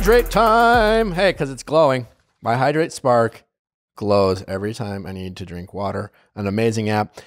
Hydrate time. Hey, because it's glowing. My Hydrate Spark glows every time I need to drink water. An amazing app.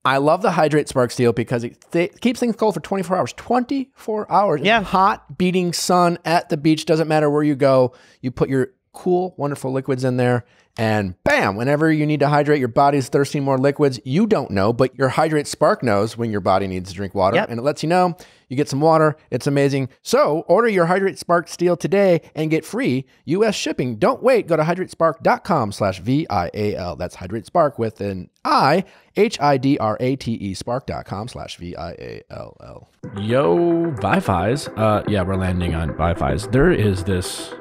I love the Hydrate Spark Steel because it keeps things cold for 24 hours. 24 hours. Yeah. Hot, beating sun at the beach. Doesn't matter where you go. You put your cool, wonderful liquids in there. And bam, whenever you need to hydrate, your body's thirsty more liquids. You don't know, but your Hydrate Spark knows when your body needs to drink water. Yep. And it lets you know. You get some water. It's amazing. So order your Hydrate Spark Steel today and get free U.S. shipping. Don't wait. Go to hydratespark.com/VIAL. That's Hydrate Spark with an I, HIDRATE spark.com/VIALL. Yo, Viall Files. Yeah, we're landing on Viall Files. There is this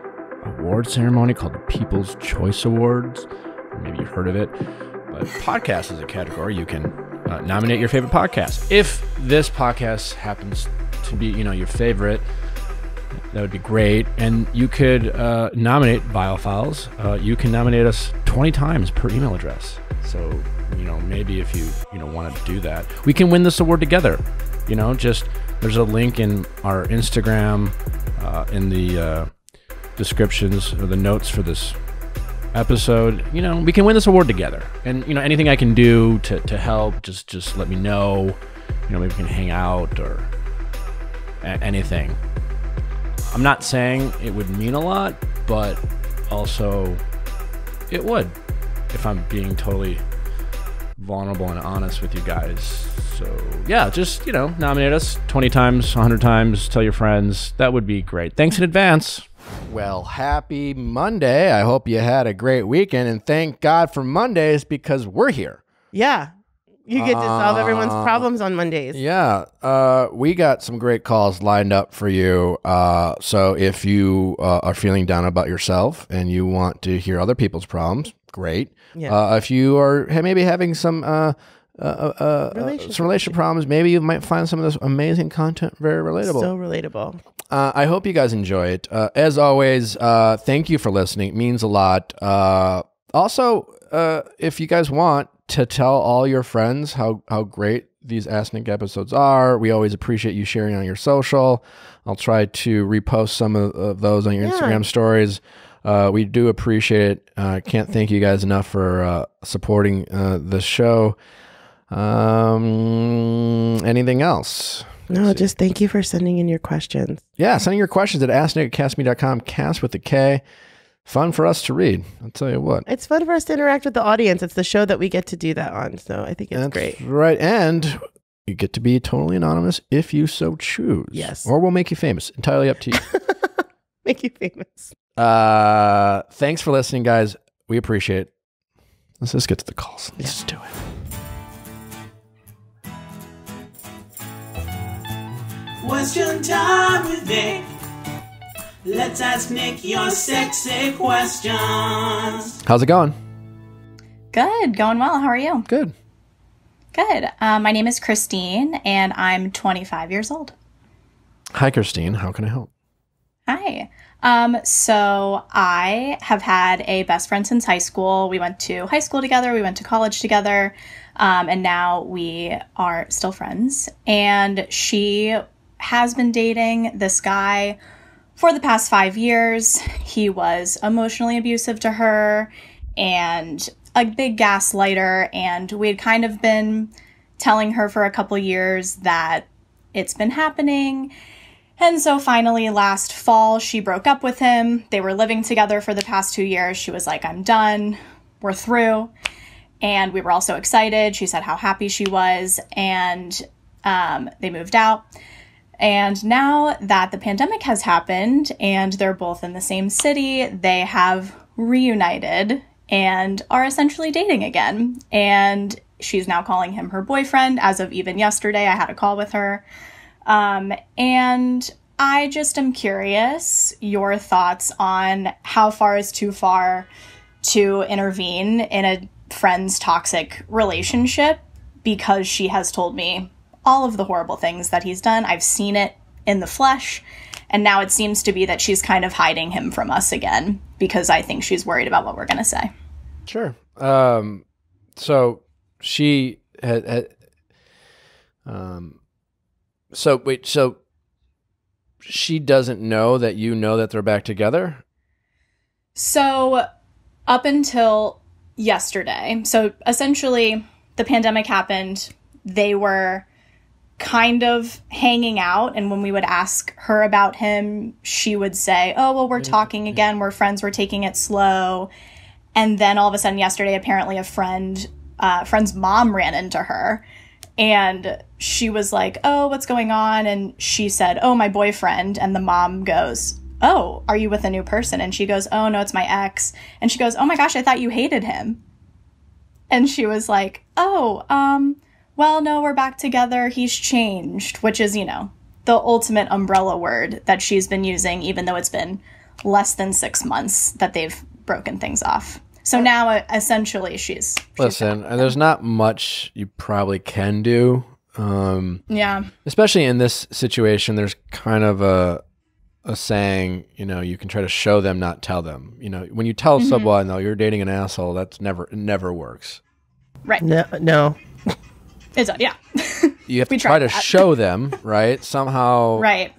award ceremony called the People's Choice Awards. Maybe you've heard of it. But podcast is a category. You can nominate your favorite podcast. If this podcast happens to be, your favorite, that would be great. And you could nominate Viall Files. You can nominate us 20 times per email address. So, maybe if you, want to do that, we can win this award together. There's a link in our Instagram, in the descriptions or the notes for this episode. We can win this award together. And anything I can do to help, just let me know. Maybe we can hang out or anything. I'm not saying it would mean a lot, but also it would, if I'm being totally vulnerable and honest with you guys. So yeah, just nominate us 20 times, 100 times, tell your friends. That would be great. Thanks in advance. Well, happy Monday. I hope you had a great weekend, and thank God for Mondays because we're here. Yeah. You get to solve everyone's problems on Mondays. Yeah. We got some great calls lined up for you. So if you are feeling down about yourself and you want to hear other people's problems, great. Yeah. If you are maybe having some relationship problems, maybe you might find some of this amazing content very relatable. So relatable. I hope you guys enjoy it. As always, thank you for listening. It means a lot. Also, if you guys want to tell all your friends how great these Ask Nick episodes are, we always appreciate you sharing on your social. I'll try to repost some of those on your Instagram stories. We do appreciate it. Can't thank you guys enough for supporting the show. Anything else? No, just thank you for sending in your questions. Yeah, sending your questions at asknick@castme.com, cast with a K. Fun for us to read. I'll tell you what. It's fun for us to interact with the audience. It's the show that we get to do that on. So I think it's great. Right. And you get to be totally anonymous if you so choose. Yes. Or we'll make you famous. Entirely up to you. Make you famous. Thanks for listening, guys. We appreciate it. Let's just get to the calls. Let's just do it. Question time with Nick. Let's ask Nick your sexy questions. How's it going? Good. Going well. How are you? Good. Good. My name is Christine, and I'm 25 years old. Hi, Christine. How can I help? Hi. So I have had a best friend since high school. We went to high school together. We went to college together. And now we are still friends. And she has been dating this guy for the past 5 years. He was emotionally abusive to her and a big gaslighter. And we had kind of been telling her for a couple years that it's been happening. And so finally last fall, she broke up with him. They were living together for the past 2 years. She was like, I'm done. We're through. And we were all so excited. She said how happy she was. And they moved out. And now that the pandemic has happened and they're both in the same city, they have reunited and are essentially dating again. And she's now calling him her boyfriend. As of even yesterday, I had a call with her. And I just am curious your thoughts on how far is too far to intervene in a friend's toxic relationship, because she has told me all of the horrible things that he's done. I've seen it in the flesh, and now it seems to be that she's kind of hiding him from us again because I think she's worried about what we're going to say. Sure. So she had so she doesn't know that you know that they're back together? So up until yesterday, so essentially the pandemic happened, they were kind of hanging out, and when we would ask her about him, she would say, oh, well, we're talking again, we're friends, we're taking it slow. And then all of a sudden yesterday, apparently a friend's mom ran into her, and she was like, oh, what's going on? And she said, oh, my boyfriend. And the mom goes, oh, are you with a new person? And she goes, oh, no, it's my ex. And she goes, oh my gosh, I thought you hated him. And she was like, oh, well, no, we're back together. He's changed, which is, the ultimate umbrella word that she's been using, even though it's been less than 6 months that they've broken things off. So now, essentially, she's Listen, there's not much you probably can do. Yeah. Especially in this situation, there's kind of a saying, you can try to show them, not tell them. When you tell someone, no, you're dating an asshole, it never works. Right. No. It's yeah. You have to try to show them, right? Somehow, right.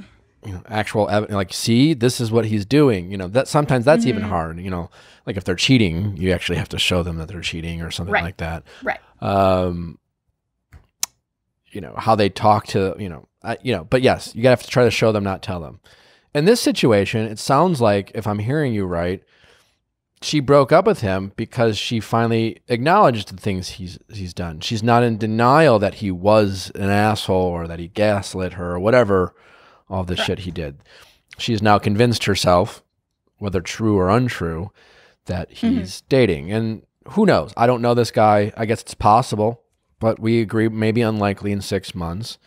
Actual evidence, like, see, this is what he's doing. That sometimes that's even hard. Like if they're cheating, you actually have to show them that they're cheating or something like that. Right. How they talk to, but yes, you gotta have to try to show them, not tell them. In this situation, it sounds like, if I'm hearing you right, she broke up with him because she finally acknowledged the things he's done. She's not in denial that he was an asshole or that he gaslit her or whatever, all the shit he did. She's now convinced herself, whether true or untrue, that he's dating. And who knows? I don't know this guy. I guess it's possible, but we agree maybe unlikely in 6 months.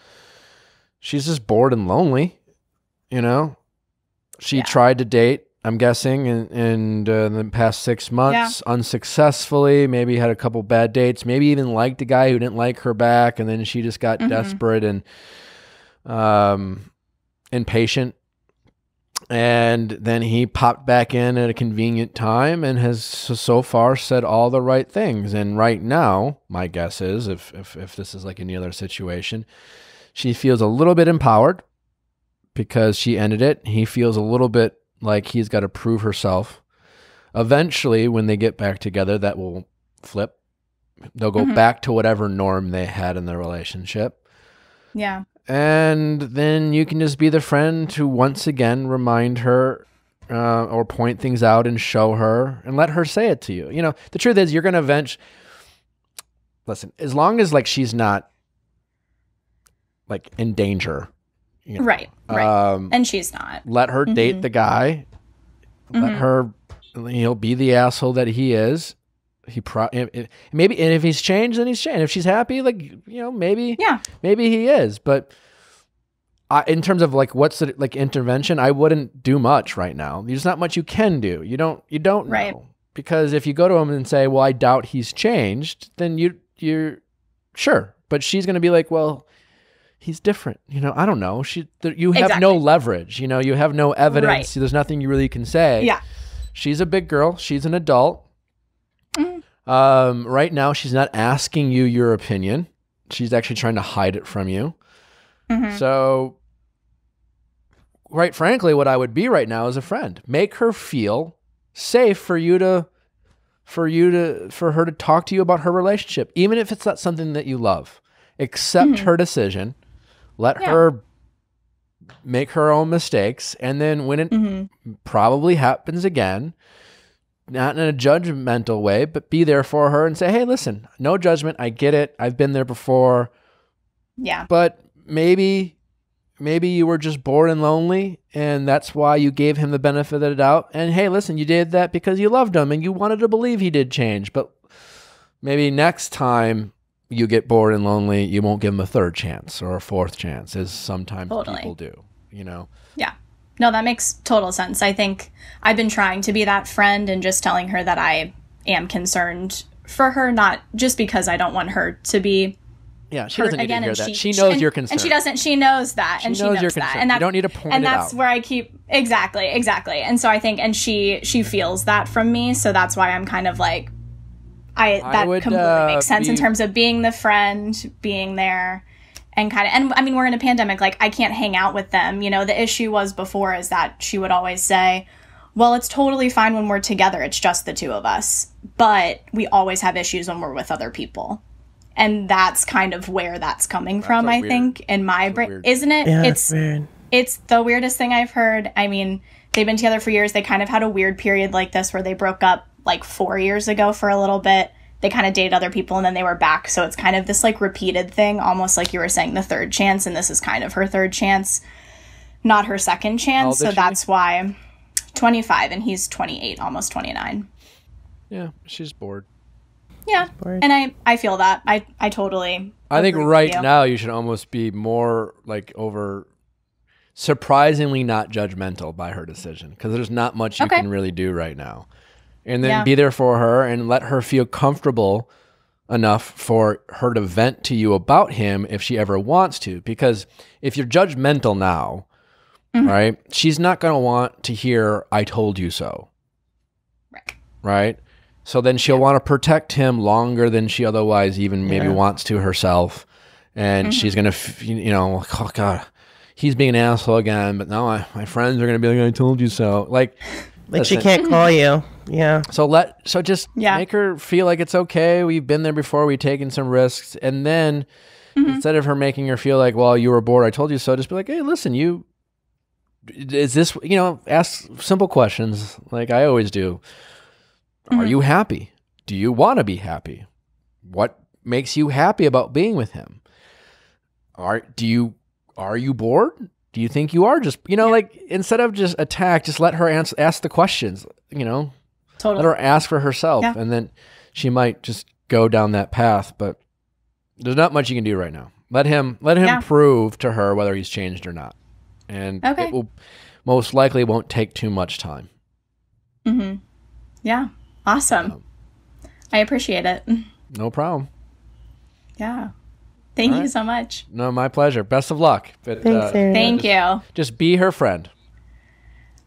She's just bored and lonely, She tried to date, I'm guessing, in the past 6 months, unsuccessfully, maybe had a couple bad dates, maybe even liked a guy who didn't like her back, and then she just got desperate and impatient. And then he popped back in at a convenient time and has so far said all the right things. And right now, my guess is, if this is like any other situation, she feels a little bit empowered because she ended it. He feels a little bit like he's got to prove herself. Eventually, when they get back together, that will flip. They'll go back to whatever norm they had in their relationship. Yeah. And then you can just be the friend to once again remind her or point things out and show her and let her say it to you. The truth is you're going to listen, as long as like she's not like in danger. Right. And she's not. Let her date the guy. Let her, be the asshole that he is. Maybe, and if he's changed, then he's changed. If she's happy, maybe he is. But in terms of like what's the like intervention, I wouldn't do much right now. There's not much you can do. You don't know, because if you go to him and say, "Well, I doubt he's changed," then you're sure, but she's going to be like, "Well, he's different." I don't know. You have no leverage. You have no evidence. Right. There's nothing you really can say. Yeah, she's a big girl. She's an adult. Right now, she's not asking you your opinion. She's actually trying to hide it from you. So, quite frankly, what I would be right now is a friend. Make her feel safe for her to talk to you about her relationship, even if it's not something that you love. Accept her decision. Let her make her own mistakes, and then when it probably happens again, not in a judgmental way, but be there for her and say, "Hey, listen, no judgment. I get it. I've been there before. Yeah. But maybe you were just bored and lonely, and that's why you gave him the benefit of the doubt. And hey, listen, you did that because you loved him and you wanted to believe he did change. But maybe next time you get bored and lonely, you won't give him a third chance or a fourth chance, as sometimes people do, Yeah. No, that makes total sense. I think I've been trying to be that friend and just telling her that I am concerned for her, not just because I don't want her to be. Yeah, she doesn't need to hear that. She knows you're concerned. And she doesn't. She knows that. And she knows you're that. concerned. And you don't need to point it out. And that's where I keep exactly. And so I think, and she feels that from me. So that's why I'm kind of like, that completely makes sense in terms of being the friend, being there, and kind of, and I mean, we're in a pandemic, like I can't hang out with them. You know, the issue was before is that she would always say, well, it's totally fine when we're together. It's just the two of us. But we always have issues when we're with other people. And that's kind of where that's coming from, I think, in my brain. Isn't it? Yeah, it's the weirdest thing I've heard. I mean, they've been together for years. They kind of had a weird period like this where they broke up like 4 years ago for a little bit. They kind of dated other people and then they were back. So it's kind of this like repeated thing, almost like you were saying, the third chance. And this is kind of her third chance, not her second chance. So that's why 25 and he's 28, almost 29. Yeah, she's bored. Yeah, and I feel that. I totally I think right now you should almost be more like surprisingly not judgmental by her decision, because there's not much you can really do right now. And then be there for her and let her feel comfortable enough for her to vent to you about him if she ever wants to. Because if you're judgmental now, right, she's not going to want to hear, I told you so. Right? So then she'll want to protect him longer than she otherwise even maybe wants to herself. And she's going to, you know, oh God, he's being an asshole again. But now my friends are going to be like, I told you so. Like she can't call you. Yeah. So just make her feel like it's okay. We've been there before. We've taken some risks. And then instead of her making her feel like, well, you were bored, I told you so, just be like, hey, listen, is this, you know, ask simple questions like I always do. Are you happy? Do you want to be happy? What makes you happy about being with him? Are you bored? Do you think you are? Just, you know, like instead of just attack, just let her ask the questions, you know, let her ask for herself. And then she might just go down that path, but there's not much you can do right now. Let him prove to her whether he's changed or not. And it will most likely won't take too much time. Yeah. Awesome. I appreciate it. No problem. Yeah. Thank you so much. No, my pleasure. Best of luck. But, Thanks, Erin. Thank you. Just be her friend.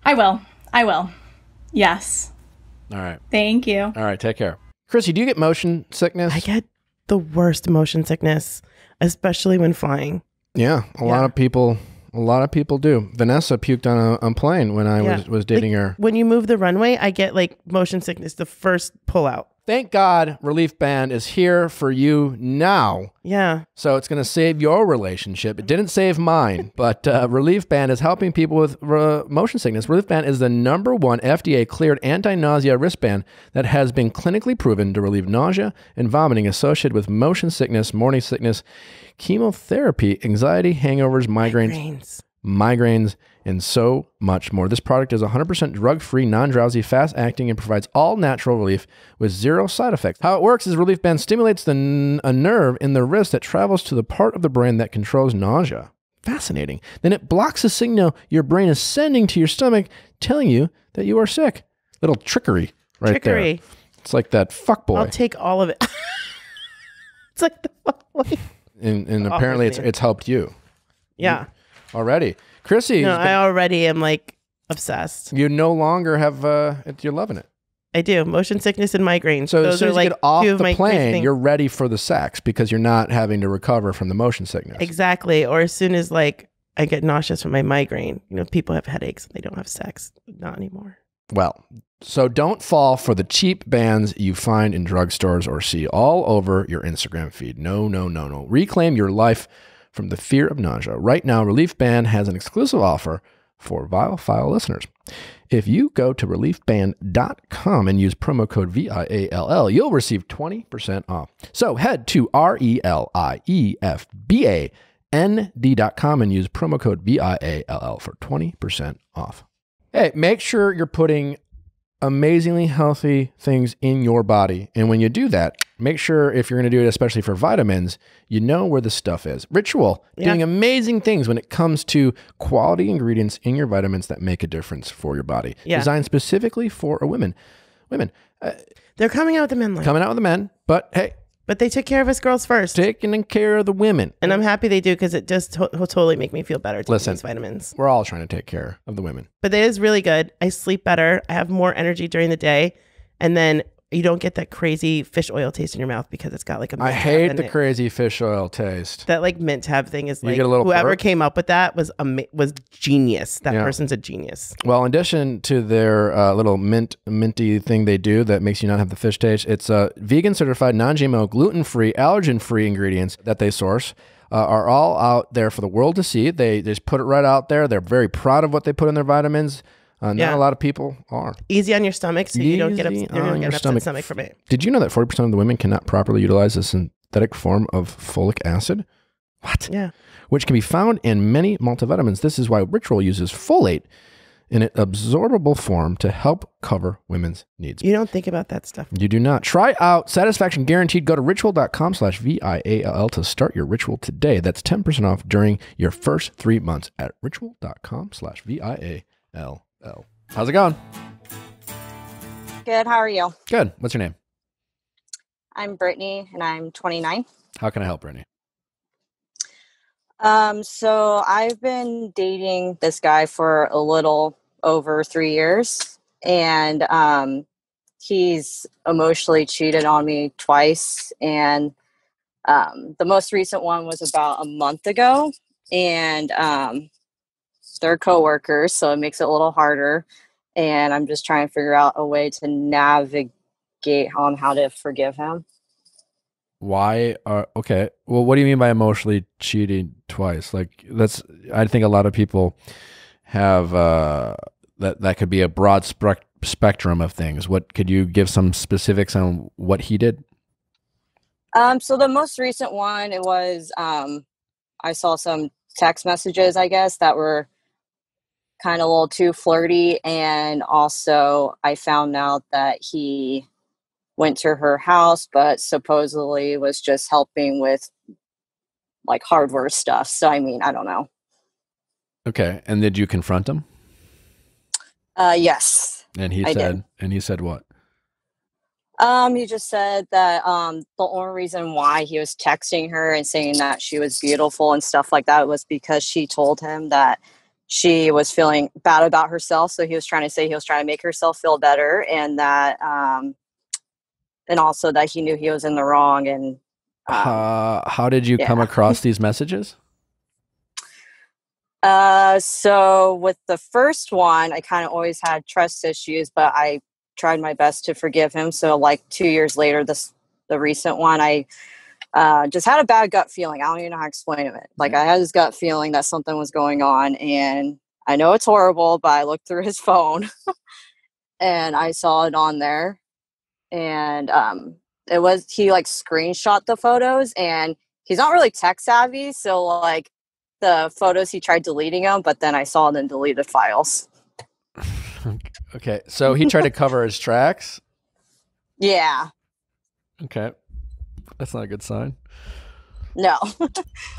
I will. Yes. All right. Thank you. All right. Take care. Chrissy, do you get motion sickness? I get the worst motion sickness, especially when flying. Yeah. A lot of people do. Vanessa puked on a plane when I was dating her. When you move the runway, I get like motion sickness the first pull out. Thank God Relief Band is here for you now. Yeah. So it's going to save your relationship. It didn't save mine, but Relief Band is helping people with motion sickness. Relief Band is the #1 FDA-cleared anti-nausea wristband that has been clinically proven to relieve nausea and vomiting associated with motion sickness, morning sickness, chemotherapy, anxiety, hangovers, migraines, and so much more. This product is 100% drug-free, non-drowsy, fast-acting, and provides all-natural relief with 0 side effects. How it works is Relief Band stimulates a nerve in the wrist that travels to the part of the brain that controls nausea. Fascinating. Then it blocks the signal your brain is sending to your stomach, telling you that you are sick. Little trickery there. It's like that fuckboy. I'll take all of it. It's like the fuckboy. And apparently it's helped you. Yeah. Already. Chrissy. No, I already am like obsessed. You no longer have, you're loving it. I do. Motion sickness and migraines. So those as soon are as like you get off two of the my plane, you're ready for the sex because you're not having to recover from the motion sickness. Exactly. Or as soon as like I get nauseous from my migraine, you know, people have headaches and they don't have sex. Not anymore. Well, so don't fall for the cheap bands you find in drugstores or see all over your Instagram feed. No. Reclaim your life from the fear of nausea. Right now, Relief Band has an exclusive offer for Viall File listeners. If you go to reliefband.com and use promo code VIALL, you'll receive 20% off. So head to RELIEFBAND.com and use promo code VIALL for 20% off. Hey, make sure you're putting amazingly healthy things in your body. And when you do that, make sure if you're going to do it, especially for vitamins, you know where the stuff is. Ritual, doing amazing things when it comes to quality ingredients in your vitamins that make a difference for your body. Designed specifically for women. They're coming out with the men line. Coming out with the men, but hey. But they took care of us girls first. Taking care of the women. And I'm happy they do because it just will totally make me feel better taking Listen, these vitamins. We're all trying to take care of the women. But it is really good. I sleep better. I have more energy during the day. And then You don't get that crazy fish oil taste in your mouth because it's got like a mint I tab hate in the it. crazy fish oil taste. That like mint tab thing is like get a little whoever burp? came up with that was genius. That Yeah. person's a genius. Well, in addition to their little minty thing they do that makes you not have the fish taste, it's vegan certified, non-GMO, gluten-free, allergen-free ingredients that they source are all out there for the world to see. They just put it right out there. They're very proud of what they put in their vitamins. Not a lot of people are. Easy on your stomach, so you don't get Easy you don't on get your an upset stomach from it. Did you know that 40% of the women cannot properly utilize a synthetic form of folic acid? What? Yeah. Which can be found in many multivitamins. This is why Ritual uses folate in an absorbable form to help cover women's needs. You don't think about that stuff. You do not. Try out Satisfaction Guaranteed. Go to ritual.com/VIALL to start your ritual today. That's 10% off during your first 3 months at ritual.com/VIALL. How's it going? Good. How are you? Good. What's your name? I'm Brittany, and I'm 29. How can I help, Brittany? So I've been dating this guy for a little over 3 years, and he's emotionally cheated on me twice, and the most recent one was about a month ago, and they're coworkers, so it makes it a little harder, and I'm just trying to figure out a way to navigate on how to forgive him. Why are okay? Well, what do you mean by emotionally cheating twice? Like I think a lot of people have that could be a broad spectrum of things. What could you give some specifics on what he did? So the most recent one, it was I saw some text messages, I guess, that were kind of a little too flirty, and also I found out that he went to her house, but supposedly was just helping with like hardware stuff. So I mean, I don't know. Okay, and did you confront him? Yes. And he said what? He just said that the only reason why he was texting her and saying that she was beautiful and stuff like that was because she told him that she was feeling bad about herself. So he was trying to say he was trying to make herself feel better, and that and also that he knew he was in the wrong. And how did you come across these messages? So with the first one, I kind of always had trust issues, but I tried my best to forgive him. So like 2 years later, the recent one, I just had a bad gut feeling. I don't even know how to explain it. Like I had this gut feeling that something was going on, and I know it's horrible, but I looked through his phone and I saw it on there. And he like screenshot the photos, and he's not really tech savvy. So like the photos, he tried deleting them, but then I saw them deleted files. Okay. So he tried to cover his tracks? Yeah. Okay. That's not a good sign. No.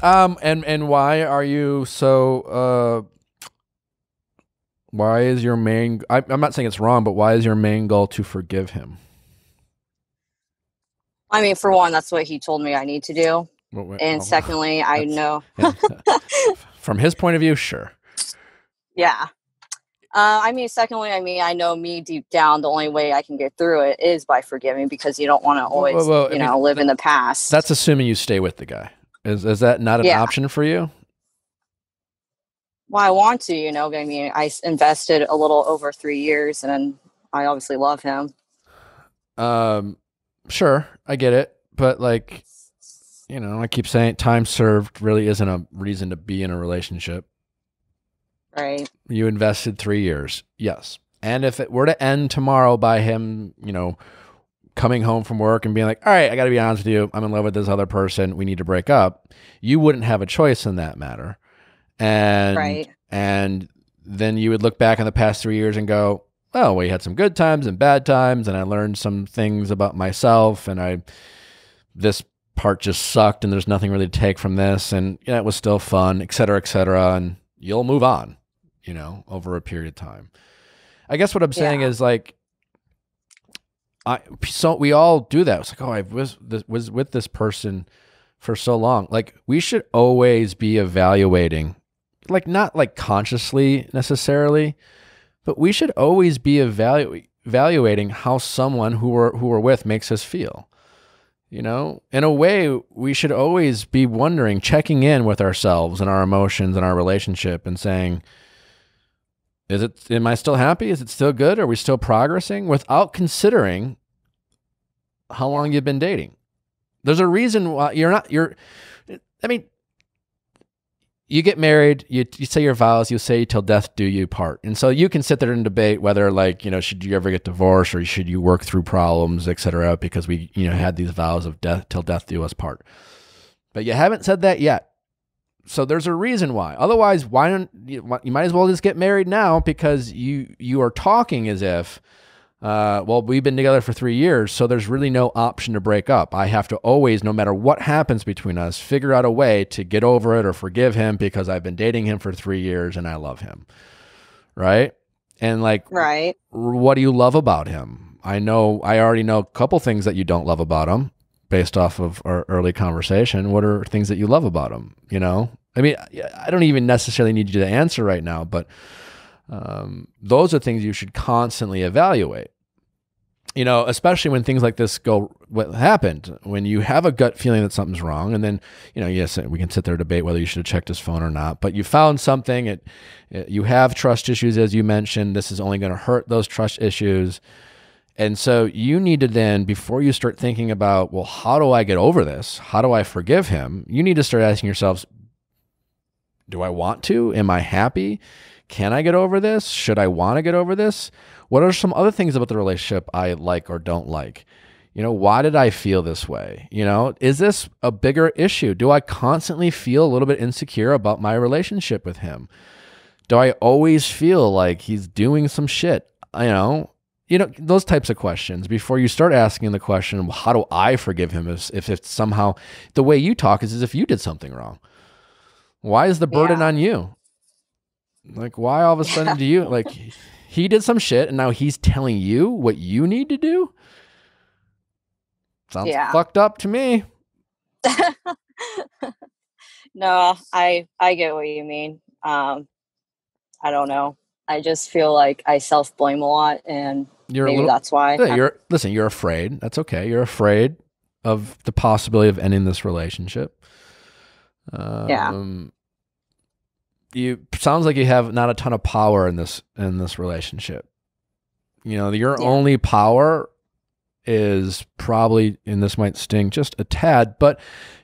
And why are you so why is your main I'm not saying it's wrong, but why is your main goal to forgive him? I mean, for one, that's what he told me I need to do. And secondly, I know. From his point of view, sure. Yeah. I mean, secondly, I know me deep down, the only way I can get through it is by forgiving, because you don't want to always, live in the past. That's assuming you stay with the guy. Is that not an option for you? Well, I want to, I mean, I invested a little over 3 years, and I obviously love him. Sure, I get it. But like, I keep saying time served really isn't a reason to be in a relationship. Right. You invested 3 years. Yes. And if it were to end tomorrow by him, coming home from work and being like, all right, I got to be honest with you, I'm in love with this other person, we need to break up, you wouldn't have a choice in that matter. And, right. And then you would look back on the past 3 years and go, oh, we had some good times and bad times, and I learned some things about myself, and this part just sucked, and there's nothing really to take from this, and it was still fun, et cetera, and you'll move on, over a period of time. I guess what I'm saying is like, so we all do that. It's like, oh, I was with this person for so long. Like, we should always be evaluating, like not like consciously necessarily, but we should always be evaluating how someone who we're with makes us feel. You know, in a way, we should always be wondering, checking in with ourselves and our emotions and our relationship and saying, am I still happy? Is it still good? Are we still progressing? Without considering how long you've been dating. There's a reason why you get married, you say your vows, you say till death do you part. And so you can sit there and debate whether, like, you know, should you ever get divorced or should you work through problems, etc., because we, you know, had these vows of death till death do us part. But you haven't said that yet. So there's a reason why. Otherwise, why don't you might as well just get married now, because you are talking as if well, we've been together for 3 years, so there's really no option to break up. I have to always, no matter what happens between us, figure out a way to get over it or forgive him because I've been dating him for 3 years and I love him. Right? And like, right. What do you love about him? I already know a couple things that you don't love about him based off of our early conversation. What are things that you love about him? You know, I mean, I don't even necessarily need you to answer right now, but those are things you should constantly evaluate. You know, especially when things like this what happened, when you have a gut feeling that something's wrong, and then, you know, yes, we can sit there and debate whether you should have checked his phone or not, but you found something, you have trust issues, as you mentioned, this is only going to hurt those trust issues. And so you need to then, before you start thinking about, well, how do I get over this? How do I forgive him? You need to start asking yourselves, do I want to? Am I happy? Can I get over this? Should I want to get over this? What are some other things about the relationship I like or don't like? You know, why did I feel this way? You know, is this a bigger issue? Do I constantly feel a little bit insecure about my relationship with him? Do I always feel like he's doing some shit? You know, those types of questions before you start asking the question, how do I forgive him? If it's somehow the way you talk is as if you did something wrong. Why is the burden on you? Like, why all of a sudden do you, like, he did some shit and now he's telling you what you need to do? Sounds fucked up to me. No, I get what you mean. I don't know. I just feel like I self-blame a lot, and that's why. Yeah, you're afraid. That's okay. You're afraid of the possibility of ending this relationship. Sounds like you have not a ton of power in this relationship. You know, your only power is probably, and this might sting just a tad, but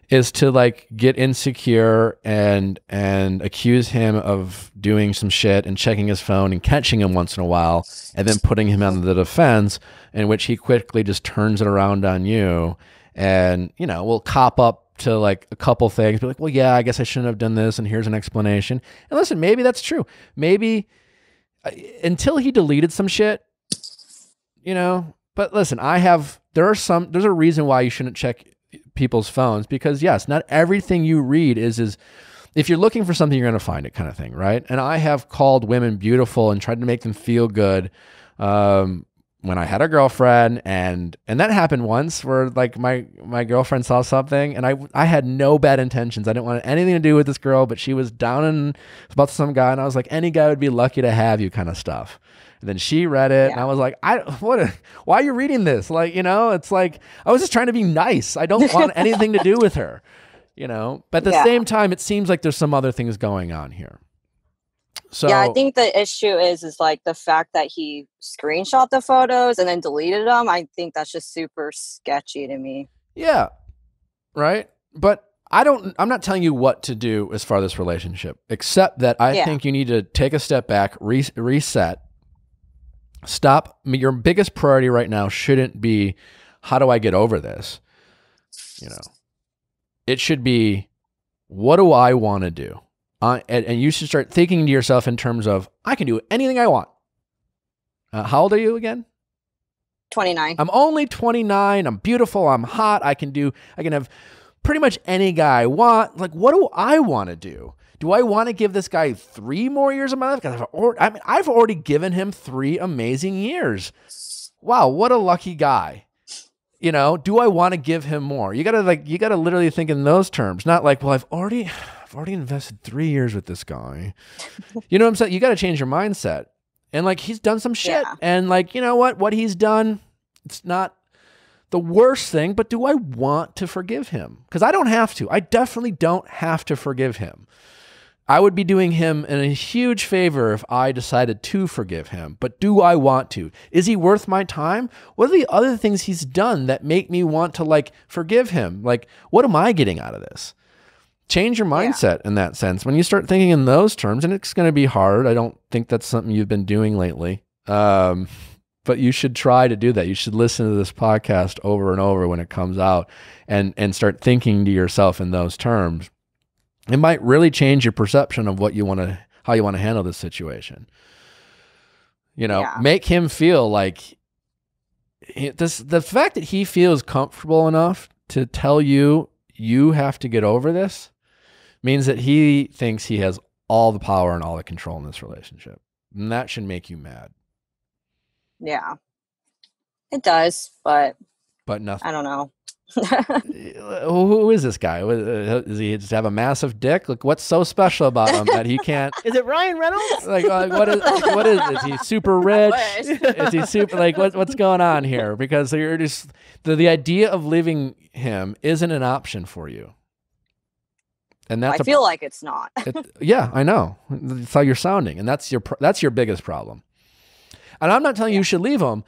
is to like get insecure and accuse him of doing some shit and checking his phone and catching him once in a while and then putting him on the defense, in which he quickly just turns it around on you and, you know, will cop up to like a couple things, be like, well, yeah, I guess I shouldn't have done this, and here's an explanation. And listen, maybe that's true. Maybe until he deleted some shit, you know. But listen, there's a reason why you shouldn't check people's phones, because yes, not everything you read is if you're looking for something, you're going to find it, kind of thing, right? And I have called women beautiful and tried to make them feel good. When I had a girlfriend, and that happened once where like my girlfriend saw something, and I had no bad intentions. I didn't want anything to do with this girl, but she was down about some guy, and I was like, any guy would be lucky to have you, kind of stuff. And then she read it, and I was like, why are you reading this? Like, you know, it's like, I was just trying to be nice. I don't want anything to do with her, you know, but at the same time, it seems like there's some other things going on here. So, yeah, I think the issue is like the fact that he screenshot the photos and then deleted them. I think that's just super sketchy to me. Yeah. Right. But I'm not telling you what to do as far as this relationship, except that I think you need to take a step back, reset, stop. Your biggest priority right now shouldn't be, how do I get over this? You know, it should be, what do I want to do? And you should start thinking to yourself in terms of, I can do anything I want. How old are you again? 29. I'm only 29. I'm beautiful. I'm hot. I can have pretty much any guy I want. Like, what do I want to do? Do I want to give this guy 3 more years of my life? Because I've already given him 3 amazing years. Wow, what a lucky guy. You know, do I want to give him more? You gotta literally think in those terms, not like, well, I've already invested 3 years with this guy. You know what I'm saying? You got to change your mindset. And like, he's done some shit. Yeah. And like, you know what he's done, it's not the worst thing, but do I want to forgive him? Because I don't have to. I definitely don't have to forgive him. I would be doing him a huge favor if I decided to forgive him. But do I want to? Is he worth my time? What are the other things he's done that make me want to like forgive him? Like, what am I getting out of this? Change your mindset in that sense. When you start thinking in those terms, and it's going to be hard. I don't think that's something you've been doing lately. But you should try to do that. You should listen to this podcast over and over when it comes out and start thinking to yourself in those terms. It might really change your perception of what you want to, how you want to handle this situation. You know, make him feel like the fact that he feels comfortable enough to tell you you have to get over this means that he thinks he has all the power and all the control in this relationship. And that should make you mad. Yeah, it does, but nothing. I don't know. Who is this guy? Does he just have a massive dick? Like, what's so special about him that he can't? Is it Ryan Reynolds? Like what is? Is he super rich? Is he super like what's going on here? Because you're just the idea of leaving him isn't an option for you, and that's I feel like it's not. Yeah, I know. That's how you're sounding, and that's your biggest problem. And I'm not telling you should leave him,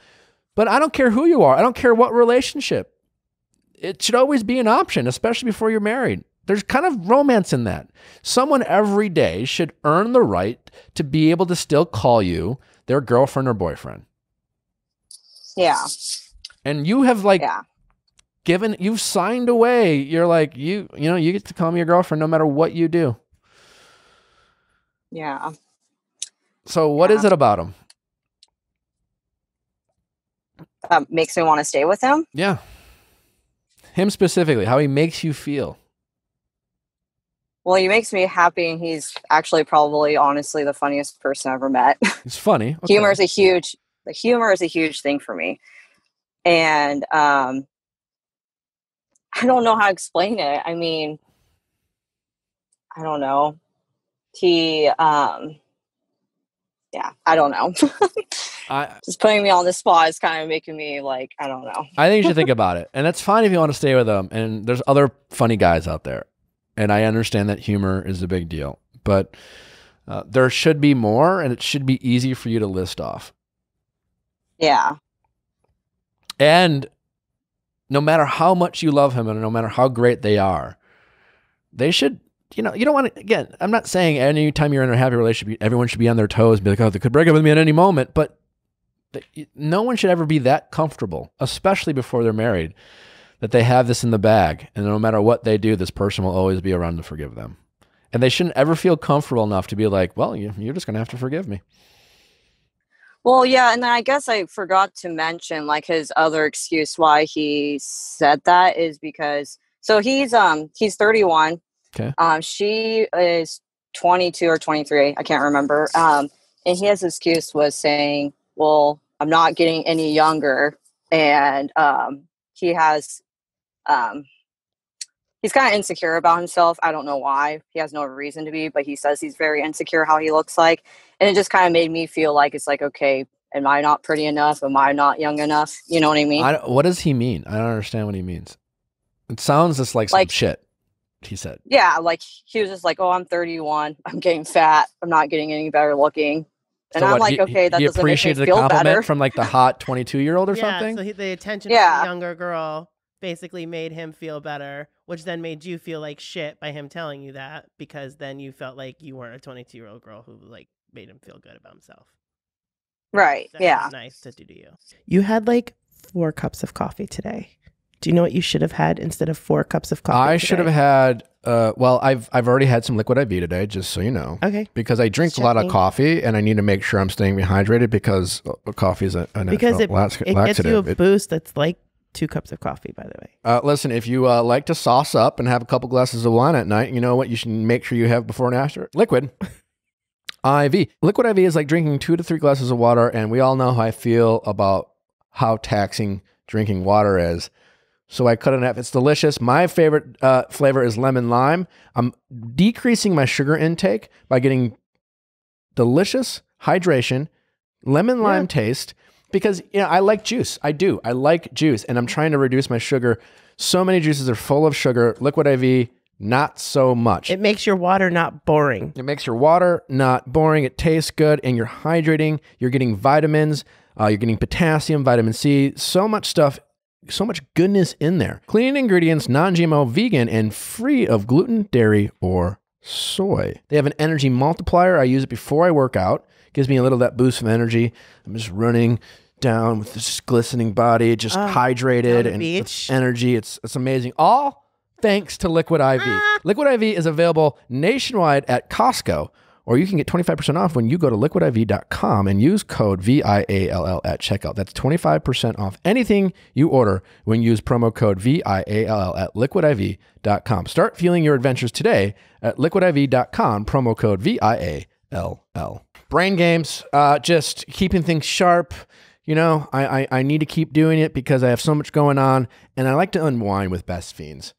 but I don't care who you are. I don't care what relationship. It should always be an option, especially before you're married. There's kind of romance in that. Someone every day should earn the right to be able to still call you their girlfriend or boyfriend. Yeah. And you have you've signed away. You're like, you get to call me your girlfriend no matter what you do. Yeah. So what is it about him? Makes me want to stay with him. Yeah. Him specifically, how he makes you feel. Well, he makes me happy, and he's actually probably, honestly, the funniest person I've ever met. He's funny. Okay. Humor is a huge thing for me. And I don't know how to explain it. I mean, I don't know. I don't know. Just putting me on the spot is kind of making me like, I don't know. I think you should think about it. And that's fine if you want to stay with them. And there's other funny guys out there. And I understand that humor is a big deal. But there should be more, and it should be easy for you to list off. Yeah. And no matter how much you love him and no matter how great they are, they should, you don't want to, again, I'm not saying anytime you're in a happy relationship, everyone should be on their toes and be like, oh, they could break up with me at any moment. But no one should ever be that comfortable, especially before they're married, that they have this in the bag. And no matter what they do, this person will always be around to forgive them. And they shouldn't ever feel comfortable enough to be like, well, you're just going to have to forgive me. Well, yeah. And then I guess I forgot to mention like his other excuse why he said that is because, so he's 31. Okay. She is 22 or 23. I can't remember. And his excuse was saying, well, I'm not getting any younger. And he has, he's kind of insecure about himself. I don't know why. He has no reason to be, but he says he's very insecure how he looks like. And it just kind of made me feel like it's like, okay, am I not pretty enough? Am I not young enough? You know what I mean? What does he mean? I don't understand what he means. It sounds just like some shit he said. Yeah, like he was just like, oh, I'm 31. I'm getting fat. I'm not getting any better looking. And So I'm what, like, okay, that he doesn't make me appreciated the feel compliment better. from like the hot 22-year-old or something? So the attention from the younger girl basically made him feel better, which then made you feel like shit by him telling you that, because then you felt like you weren't a 22-year-old girl who like made him feel good about himself. Right. That's Yeah. nice to do to you. You had like 4 cups of coffee today. Do you know what you should have had instead of 4 cups of coffee? I should have had, well, I've already had some liquid IV today, just so you know. Okay. Because I drink a lot of coffee and I need to make sure I'm staying hydrated because coffee is a natural because it laxative. gets you a boost that's like 2 cups of coffee, by the way. Listen, if you like to sauce up and have a couple glasses of wine at night, you know what you should make sure you have before and after? Liquid IV. Liquid IV is like drinking 2 to 3 glasses of water, and we all know how I feel about how taxing drinking water is. So I cut it in half. It's delicious. My favorite flavor is lemon lime. I'm decreasing my sugar intake by getting delicious hydration, lemon lime taste, because I like juice. I do. I like juice, and I'm trying to reduce my sugar. So many juices are full of sugar. Liquid IV, not so much. It makes your water not boring. It makes your water not boring. It tastes good, and you're hydrating. You're getting vitamins. You're getting potassium, vitamin C, so much stuff, so much goodness in there. Clean ingredients, non-GMO, vegan, and free of gluten, dairy, or soy. They have an energy multiplier. I use it before I work out. Gives me a little of that boost of energy. I'm just running down with this glistening body, just hydrated and with energy. It's amazing. All thanks to Liquid IV. Liquid IV is available nationwide at Costco, or you can get 25% off when you go to liquidiv.com and use code VIALL at checkout. That's 25% off anything you order when you use promo code VIALL at liquidiv.com. Start fueling your adventures today at liquidiv.com, promo code VIALL. Brain games, just keeping things sharp. I need to keep doing it because I have so much going on, and I like to unwind with Best Fiends.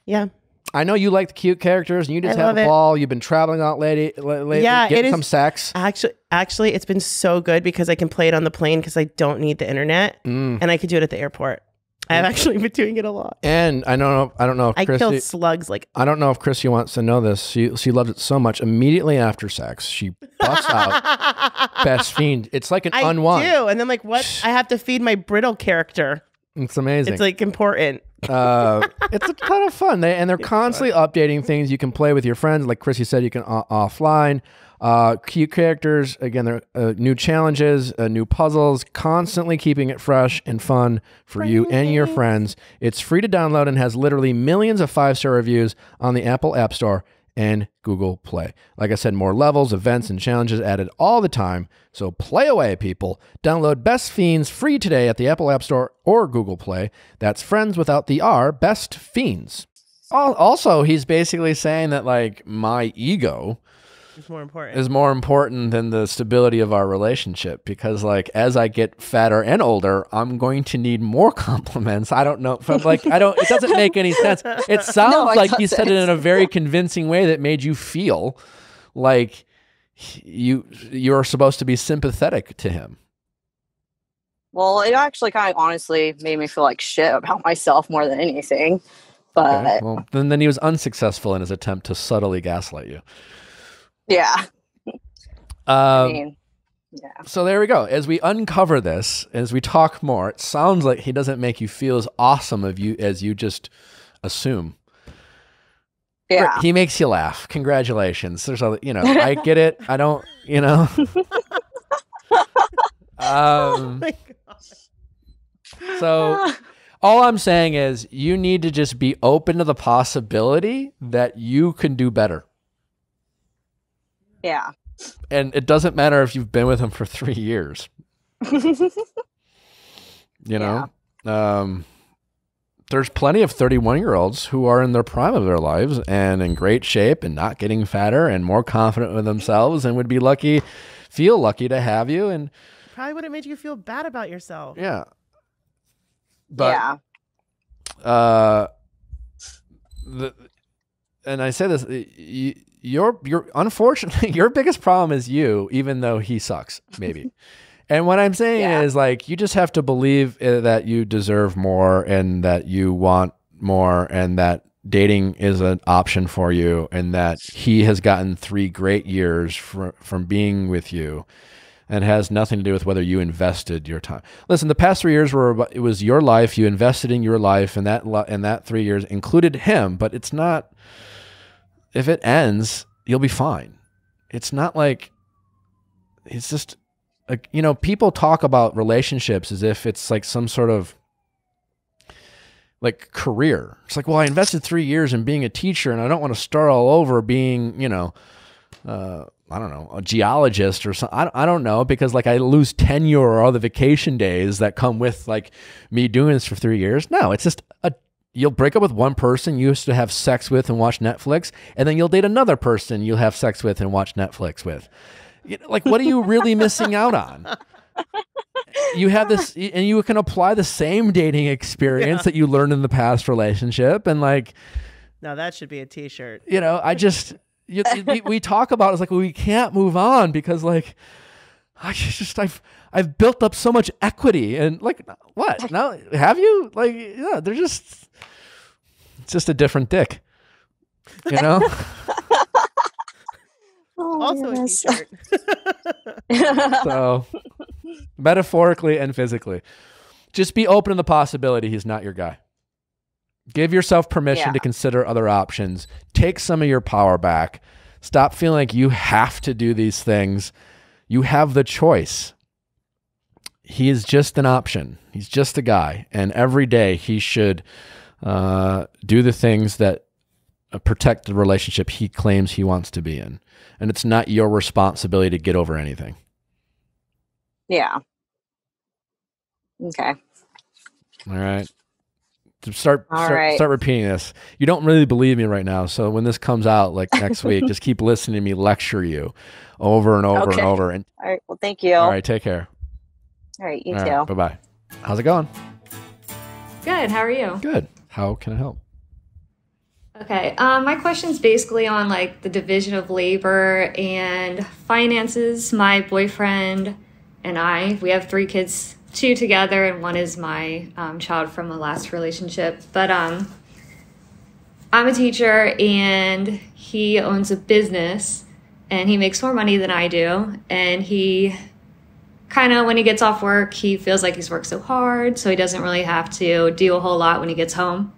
Yeah. I know you like the cute characters, and you just have a ball. You've been traveling out lately, getting some sex. Actually, it's been so good because I can play it on the plane because I don't need the internet, and I could do it at the airport. I've actually been doing it a lot. And I don't know if Chrissy, I killed slugs I don't know if Chrissy wants to know this. She loves it so much. Immediately after sex, she busts out Best Fiend. It's like an unwind. I do, and then what? I have to feed my brittle character. It's amazing. It's important. It's a ton of fun. They're constantly updating things. You can play with your friends. Like Chrissy said, you can offline. Cute characters. Again, there are new challenges, new puzzles, constantly keeping it fresh and fun for you and your friends. It's free to download and has literally millions of 5-star reviews on the Apple App Store and Google Play. Like I said, more levels, events, and challenges added all the time. So play away, people. Download Best Fiends free today at the Apple App Store or Google Play. That's friends without the R, Best Fiends. Also, he's basically saying that my ego is more important than the stability of our relationship, because as I get fatter and older, I'm going to need more compliments. I don't know. It doesn't make any sense. It sounds like he said it in a very convincing way that made you feel like you're supposed to be sympathetic to him. Well, it actually kind of honestly made me feel like shit about myself more than anything. But okay. Well, then he was unsuccessful in his attempt to subtly gaslight you. Yeah. Yeah. So there we go. As we uncover this, as we talk more, it sounds like he doesn't make you feel as awesome as you just assume. Yeah. He makes you laugh. Congratulations. There's I get it. I don't, Oh my gosh. So all I'm saying is you need to just be open to the possibility that you can do better. Yeah. And it doesn't matter if you've been with him for 3 years. There's plenty of 31-year-olds who are in their prime of their lives and in great shape and not getting fatter and more confident with themselves and would be feel lucky to have you. And probably would have made you feel bad about yourself. Yeah. But, and I say this, you're unfortunately, your biggest problem is you, even though he sucks, maybe. And what I'm saying is you just have to believe that you deserve more and that you want more and that dating is an option for you and that he has gotten 3 great years from being with you and has nothing to do with whether you invested your time. Listen, the past 3 years it was your life. You invested in your life, and that 3 years included him, but it's not. If it ends, you'll be fine. It's not it's just, people talk about relationships as if it's some sort of career. It's well, I invested 3 years in being a teacher and I don't want to start all over being, I don't know, a geologist or something. I don't know, because I lose tenure or all the vacation days that come with me doing this for 3 years. No, it's just you'll break up with one person you used to have sex with and watch Netflix, and then you'll date another person you'll have sex with and watch Netflix with. What are you really missing out on? You have this, and you can apply the same dating experience that you learned in the past relationship, and now that should be a T-shirt. We talk about it's we can't move on because I've built up so much equity, and like, what? Now, have you? Like, yeah, it's just a different dick, you know? Also a t-shirt. So, metaphorically and physically, just be open to the possibility he's not your guy. Give yourself permission to consider other options. Take some of your power back. Stop feeling like you have to do these things. You have the choice. He is just an option. He's just a guy. And every day he should do the things that protect the relationship he claims he wants to be in. And it's not your responsibility to get over anything. Yeah. Okay. All right. Start repeating this. You don't really believe me right now. So when this comes out like next week, just keep listening to me lecture you over and over and over. And all right. Well, thank you. All right. Take care. All right. You too. Bye-bye. How's it going? Good. How are you? Good. How can I help? Okay. My question's basically on like the division of labor and finances. My boyfriend and we have 3 kids, 2 together, and 1 is my child from a last relationship. But I'm a teacher, and he owns a business, and he makes more money than I do. And he kind of, when he gets off work, he feels like he's worked so hard, so he doesn't really have to do a whole lot when he gets home.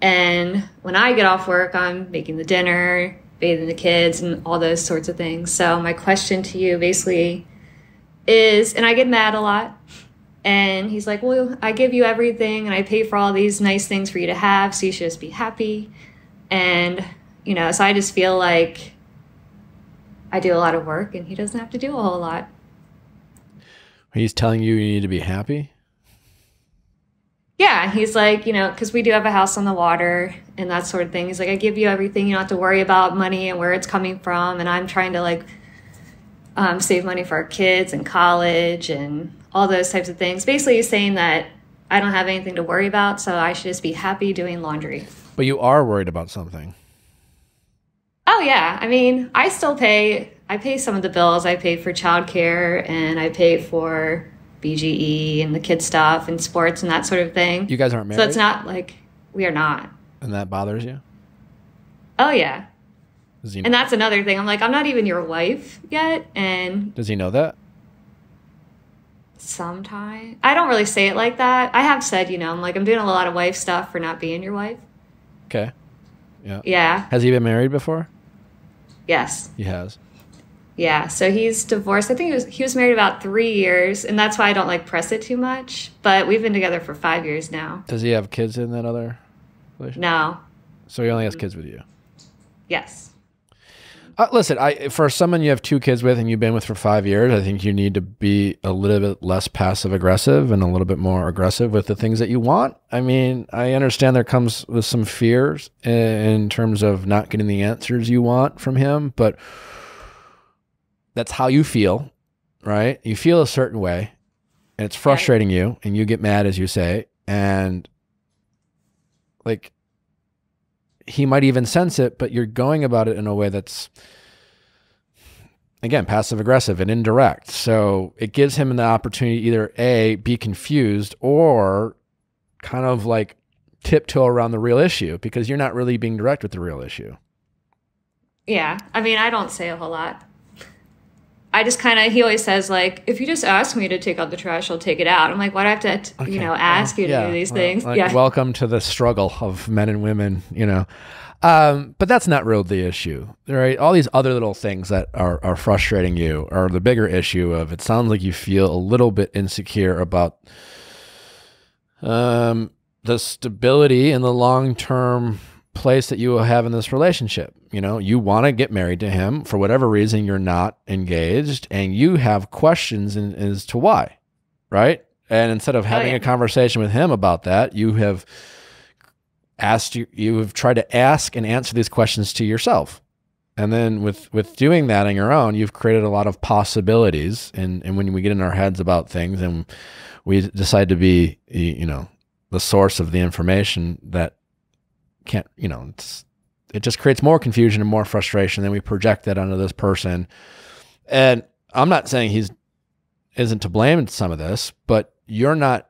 And when I get off work, I'm making the dinner, bathing the kids, and all those sorts of things. So my question to you basically is, and I get mad a lot, and he's like, well, I give you everything and I pay for all these nice things for you to have, so you should just be happy. And, so I just feel like I do a lot of work and he doesn't have to do a whole lot. He's telling you need to be happy? Yeah, he's like, because we do have a house on the water and that sort of thing. He's like, I give you everything. You don't have to worry about money and where it's coming from. And I'm trying to save money for our kids and college and all those types of things. Basically, he's saying that I don't have anything to worry about, so I should just be happy doing laundry. But you are worried about something. Oh, yeah. I mean, I pay some of the bills. I pay for childcare, and I pay for BGE and the kid stuff and sports and that sort of thing. You guys aren't married? So it's not like we are not. And that bothers you? Oh, yeah. Does he know? And that's another thing. I'm like, I'm not even your wife yet. And does he know that? Sometimes. I don't really say it like that. I have said, I'm like, I'm doing a lot of wife stuff for not being your wife. Okay. Yeah. Yeah. Has he been married before? Yes. He has. Yeah. So he's divorced. I think he was married about 3 years, and that's why I don't press it too much. But we've been together for 5 years now. Does he have kids in that other relationship? No. So he only has kids with you? Yes. Listen, for someone you have 2 kids with and you've been with for 5 years, I think you need to be a little bit less passive aggressive and a little bit more aggressive with the things that you want. I mean, I understand there comes with some fears in terms of not getting the answers you want from him, but that's how you feel, right? You feel a certain way, and it's frustrating you, and you get mad, as you say, and he might even sense it, but you're going about it in a way that's, again, passive aggressive and indirect. So it gives him the opportunity to either A, be confused, or kind of tiptoe around the real issue, because you're not really being direct with the real issue. Yeah. I mean, I don't say a whole lot. I just he always says, if you just ask me to take out the trash, I'll take it out. I'm like, why do I have to, ask you to do these things? Welcome to the struggle of men and women, But that's not really the issue, right? All these other little things that are frustrating you are the bigger issue of, it sounds like you feel a little bit insecure about the stability and the long-term place that you will have in this relationship. You want to get married to him. For whatever reason, you're not engaged, and you have questions as to why, right? And instead of having a conversation with him about that, you have tried to ask and answer these questions to yourself. And then with doing that on your own, you've created a lot of possibilities. And when we get in our heads about things and we decide to be, the source of the information that can't, it just creates more confusion and more frustration. Then we project that onto this person. And I'm not saying he's isn't to blame in some of this, but you're not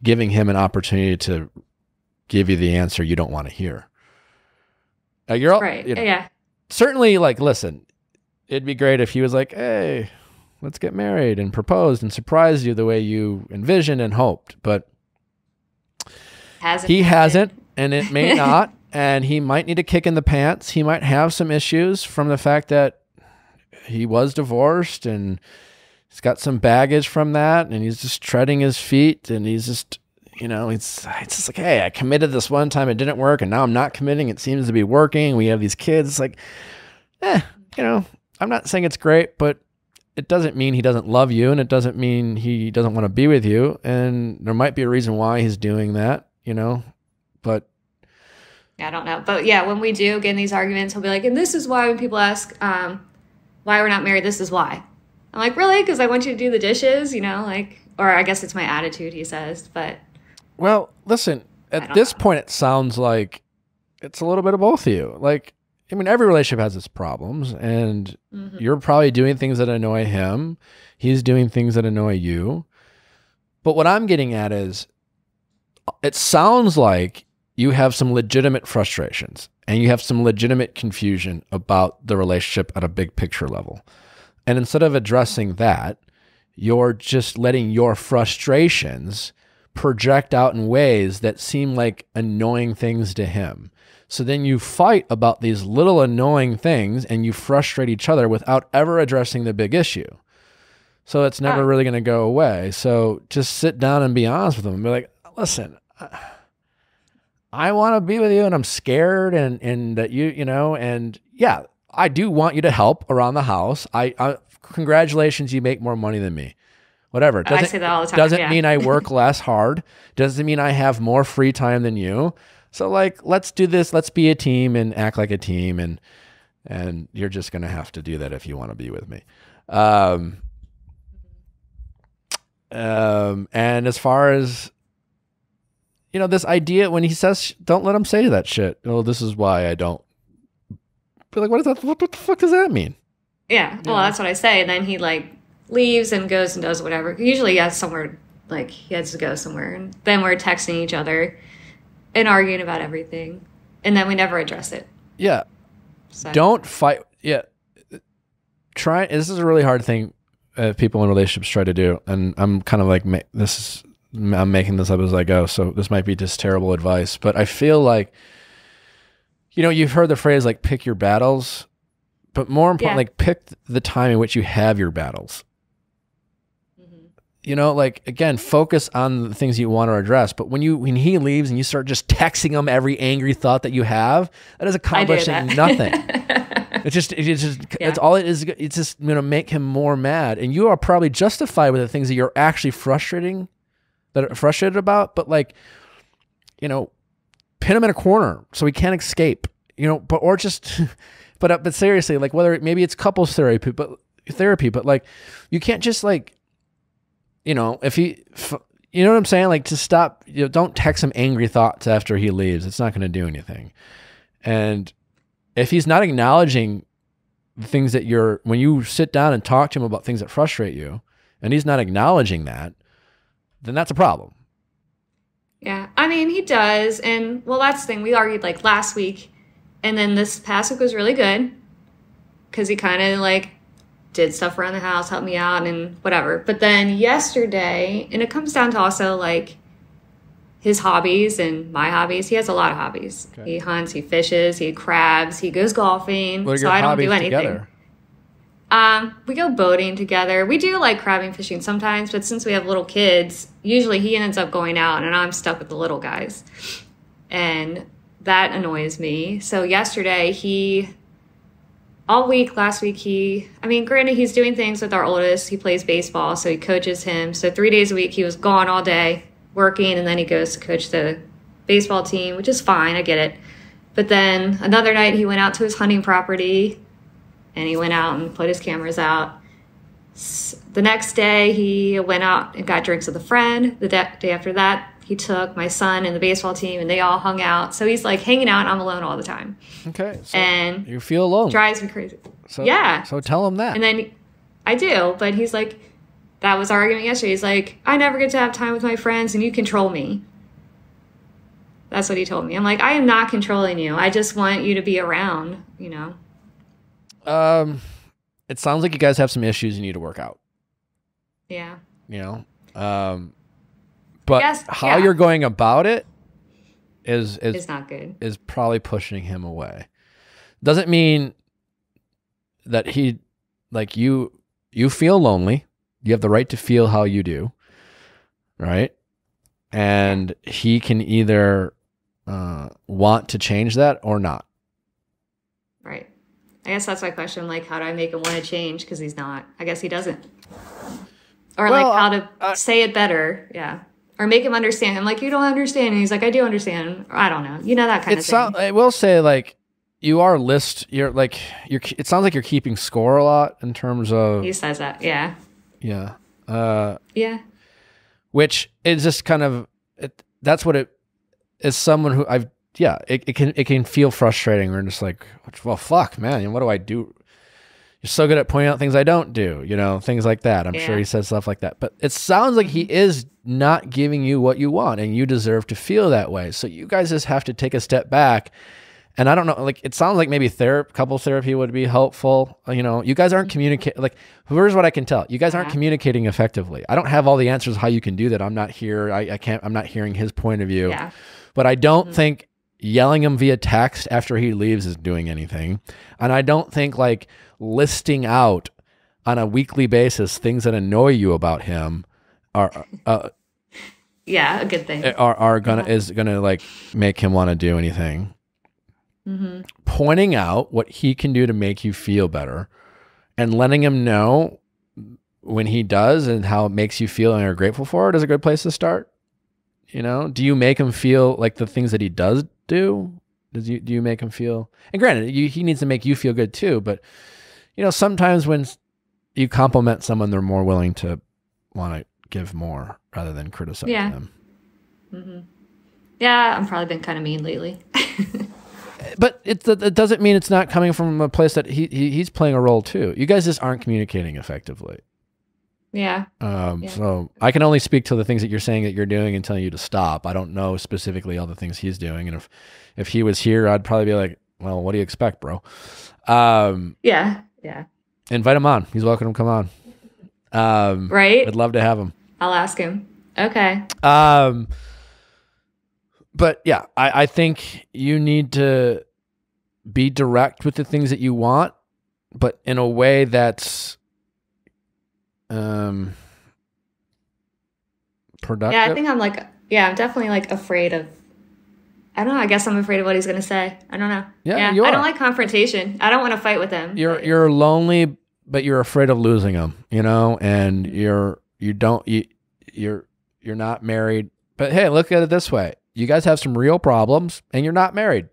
giving him an opportunity to give you the answer you don't want to hear. You're all, Right. you know, Yeah. certainly, like, listen, it'd be great if he was like, hey, let's get married and proposed and surprised you the way you envisioned and hoped. But he hasn't, and it may not. And he might need a kick in the pants. He might have some issues from the fact that he was divorced and he's got some baggage from that. And he's just treading his feet. And he's just, you know, it's just like, hey, I committed this one time. It didn't work. And now I'm not committing. It seems to be working. We have these kids. It's like, you know, I'm not saying it's great, but it doesn't mean he doesn't love you. And it doesn't mean he doesn't want to be with you. And there might be a reason why he's doing that, you know, but I don't know. But yeah, when we do get in these arguments, he'll be like, and this is why when people ask why we're not married, this is why. I'm like, really? Because I want you to do the dishes, you know, like, or I guess it's my attitude, he says. But well, listen, at this point, it sounds like it's a little bit of both of you. Like, I mean, every relationship has its problems, and you're probably doing things that annoy him. He's doing things that annoy you. But what I'm getting at is, it sounds like you have some legitimate frustrations and you have some legitimate confusion about the relationship at a big picture level. And instead of addressing that, you're just letting your frustrations project out in ways that seem like annoying things to him. So then you fight about these little annoying things and you frustrate each other without ever addressing the big issue. So it's never really going to go away. So just sit down and be honest with him and be like, listen, I want to be with you and I'm scared and that you know, and yeah, I do want you to help around the house. I congratulations, you make more money than me. Whatever. I say that all the time. Doesn't mean I work less hard. Doesn't mean I have more free time than you. So like, let's do this. Let's be a team and act like a team. And you're just going to have to do that if you want to be with me. And as far as, you know, this idea when he says, don't let him say that shit. Oh, this is why I don't. Be like, what is that? What the fuck does that mean? Yeah. Well, that's what I say. And then he like leaves and goes and does whatever. Usually he has somewhere, like he has to go somewhere. And then we're texting each other and arguing about everything. And then we never address it. Yeah. So. Don't fight. Yeah. This is a really hard thing people in relationships try to do. And I'm kind of like, I'm making this up as I go, so this might be just terrible advice, but I feel like, you know, you've heard the phrase like pick your battles, but more importantly, like pick the time in which you have your battles. You know, like, again, focus on the things you want to address. But when he leaves and you start just texting him every angry thought that you have, that is accomplishing nothing. It's all it is. It's just going to make him more mad. And you are probably justified with the things that you're actually frustrated about. But like, you know, pin him in a corner so he can't escape, you know, but seriously, like maybe it's couples therapy, but like you can't just like, you know, you know what I'm saying? Like to stop, you know, don't text him angry thoughts after he leaves. It's not going to do anything. And if he's not acknowledging the things that when you sit down and talk to him about things that frustrate you, and he's not acknowledging that, then that's a problem. Yeah. I mean, he does. And well, that's the thing. We argued like last week. And then this past week was really good because he kind of like did stuff around the house, helped me out and whatever. But then yesterday, and it comes down to also like his hobbies and my hobbies. He has a lot of hobbies. Okay. He hunts, he fishes, he crabs, he goes golfing. What are your I don't do anything. Together? We go boating together. We do like crabbing fishing sometimes, but since we have little kids, usually he ends up going out and I'm stuck with the little guys. And that annoys me. So yesterday last week, granted he's doing things with our oldest. He plays baseball, so he coaches him. So 3 days a week he was gone all day working, and then he goes to coach the baseball team, which is fine. I get it. But then another night he went out to his hunting property and he went out and put his cameras out. The next day he went out and got drinks with a friend. The day after that, he took my son and the baseball team and they all hung out. So he's like hanging out and I'm alone all the time. Okay. So and you feel alone. Drives me crazy. So, yeah. So tell him that. And then I do, but he's like, that was our argument yesterday. He's like, I never get to have time with my friends and you control me. That's what he told me. I'm like, I am not controlling you. I just want you to be around, you know? It sounds like you guys have some issues you need to work out. Yeah. You know? But how you're going about it is not good. Is probably pushing him away. Doesn't mean that he, like, you feel lonely. You have the right to feel how you do, right? And he can either want to change that or not. Right. I guess that's my question. Like, how do I make him want to change? Because he's not. I guess he doesn't. Or well, like how to say it better. Yeah. Or make him understand. I'm like, you don't understand. And he's like, I do understand. Or, I don't know. You know, that kind of thing. I will say, like, you are it sounds like you're keeping score a lot in terms of. He says that. Yeah. Yeah. Yeah. Which is just kind of, that's what it is. Someone who it can feel frustrating. We're just like, well, fuck, man. What do I do? You're so good at pointing out things I don't do, you know, things like that. I'm sure he said stuff like that, but it sounds like he is not giving you what you want and you deserve to feel that way. So you guys just have to take a step back. And I don't know, like, it sounds like maybe couple therapy would be helpful. You know, you guys aren't communicating, like, here's what I can tell. You guys aren't communicating effectively. I don't have all the answers how you can do that. I'm not here. I'm not hearing his point of view. Yeah. But I don't think yelling him via text after he leaves is doing anything. And I don't think, like, listing out on a weekly basis things that annoy you about him are a good thing. Is gonna like make him want to do anything. Mm-hmm. Pointing out what he can do to make you feel better and letting him know when he does and how it makes you feel and you're grateful for it is a good place to start. You know, do you make him feel like the things that he does do? Do you make him feel, and granted, he needs to make you feel good too, but you know, sometimes when you compliment someone, they're more willing to want to give more rather than criticize them. Mm-hmm. Yeah, I've probably been kind of mean lately. But it doesn't mean it's not coming from a place that he's playing a role too. You guys just aren't communicating effectively. Yeah. So I can only speak to the things that you're saying that you're doing and telling you to stop. I don't know specifically all the things he's doing. And if he was here, I'd probably be like, well, what do you expect, bro? Yeah. Invite him on. He's welcome to come on. Right. I'd love to have him. I'll ask him. Okay. But yeah, I think you need to be direct with the things that you want, but in a way that's productive. Yeah, I think I'm definitely like afraid of, I don't know, I guess I'm afraid of what he's going to say. I don't know. Yeah, you are. I don't like confrontation. I don't want to fight with him. You're lonely, but you're afraid of losing him, you know, and you're not married. But hey, look at it this way. You guys have some real problems and you're not married.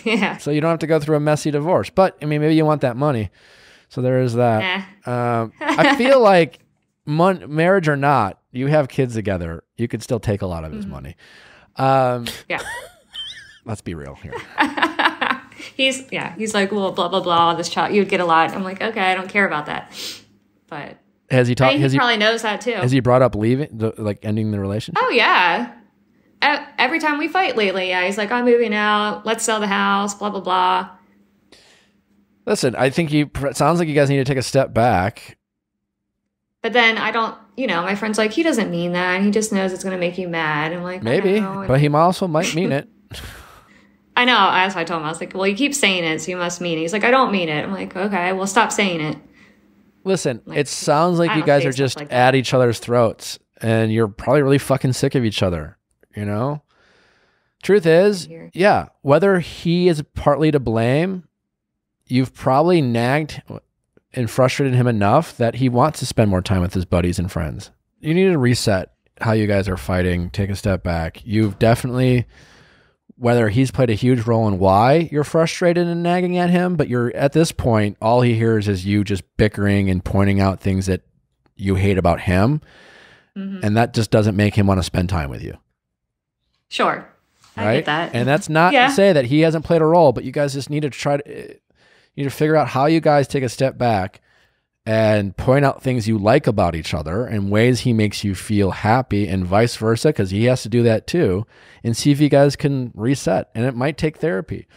Yeah. So you don't have to go through a messy divorce. But I mean, maybe you want that money. So there is that. I feel like marriage or not, you have kids together, you could still take a lot of his money. Yeah. Let's be real here. He's like, well, blah, blah, blah, this child, you would get a lot. I'm like, okay, I don't care about that. But has he talked? He probably knows that too. Has he brought up ending the relationship? Oh yeah. Every time we fight lately, he's like, I'm moving out. Let's sell the house, blah, blah, blah. Listen, I think it sounds like you guys need to take a step back. But then I don't, my friend's like, he doesn't mean that. And he just knows it's going to make you mad. I'm like, maybe, but he also might mean it. I know. As I told him, I was like, well, you keep saying it, so you must mean it. He's like, I don't mean it. I'm like, okay, well, stop saying it. Listen, it sounds like you guys are just at each other's throats and you're probably really fucking sick of each other, you know? Truth is, yeah, whether he is partly to blame, you've probably nagged and frustrated him enough that he wants to spend more time with his buddies and friends. You need to reset how you guys are fighting, take a step back. You've definitely, whether he's played a huge role in why you're frustrated and nagging at him, but you're at this point, all he hears is you just bickering and pointing out things that you hate about him. Mm-hmm. And that just doesn't make him want to spend time with you. Sure. Right? I get that. And that's not to say that he hasn't played a role, but you guys just need to figure out how you guys take a step back and point out things you like about each other and ways he makes you feel happy and vice versa, because he has to do that too, and see if you guys can reset. And it might take therapy.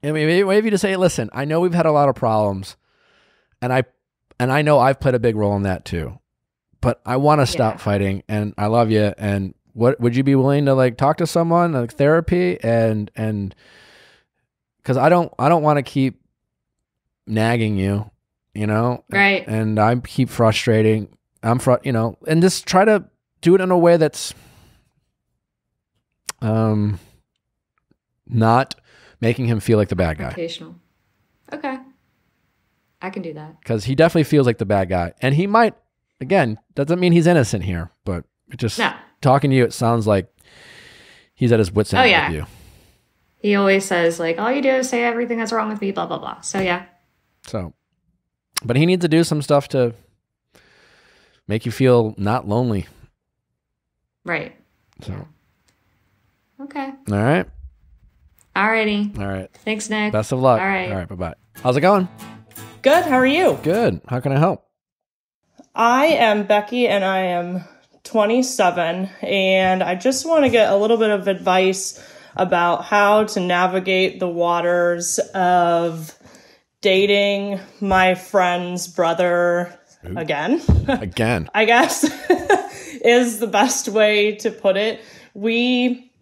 I mean, maybe you just say, listen, I know we've had a lot of problems, and I know I've played a big role in that too, but I want to stop fighting, and I love you. And what would you be willing to like talk to someone like therapy, and because I don't want to keep nagging you, you know, Right. And I keep frustrating. You know, and just try to do it in a way that's not making him feel like the bad guy. Occasional. Okay. I can do that. Because he definitely feels like the bad guy. And he might, again, doesn't mean he's innocent here, but it just talking to you, it sounds like he's at his wit's end with you. He always says, like, all you do is say everything that's wrong with me, blah, blah, blah. So, yeah. So, but he needs to do some stuff to make you feel not lonely. Right. So. Yeah. Okay. All right. Alrighty. All right. Thanks, Nick. Best of luck. All right. All right. Bye-bye. How's it going? Good. How are you? Good. How can I help? I am Becky and I am 27, and I just want to get a little bit of advice about how to navigate the waters of dating my friend's brother again. Again. I guess is the best way to put it. We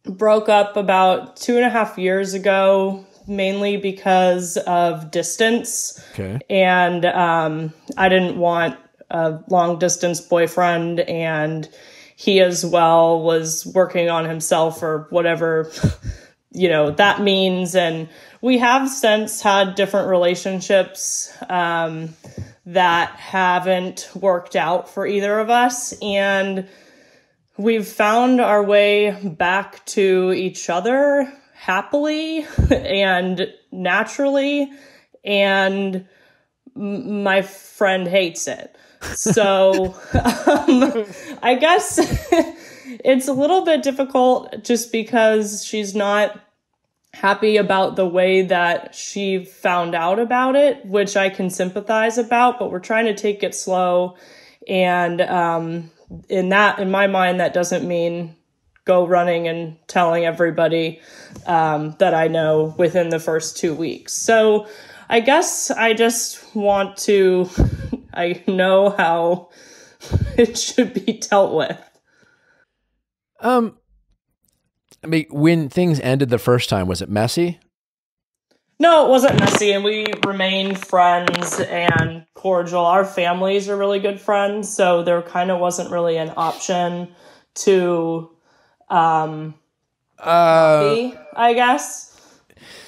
broke up about 2.5 years ago, mainly because of distance. Okay. And I didn't want a long distance boyfriend, and he as well was working on himself or whatever, you know, that means. And we have since had different relationships that haven't worked out for either of us. And we've found our way back to each other happily and naturally. And my friend hates it. So I guess it's a little bit difficult just because she's not happy about the way that she found out about it, which I can sympathize about, but we're trying to take it slow. And in my mind, that doesn't mean go running and telling everybody that I know within the first 2 weeks. So I guess I just want to, I know how it should be dealt with. I mean, when things ended the first time, was it messy? No, it wasn't messy, and we remained friends and cordial. Our families are really good friends, so there kind of wasn't really an option to be, I guess.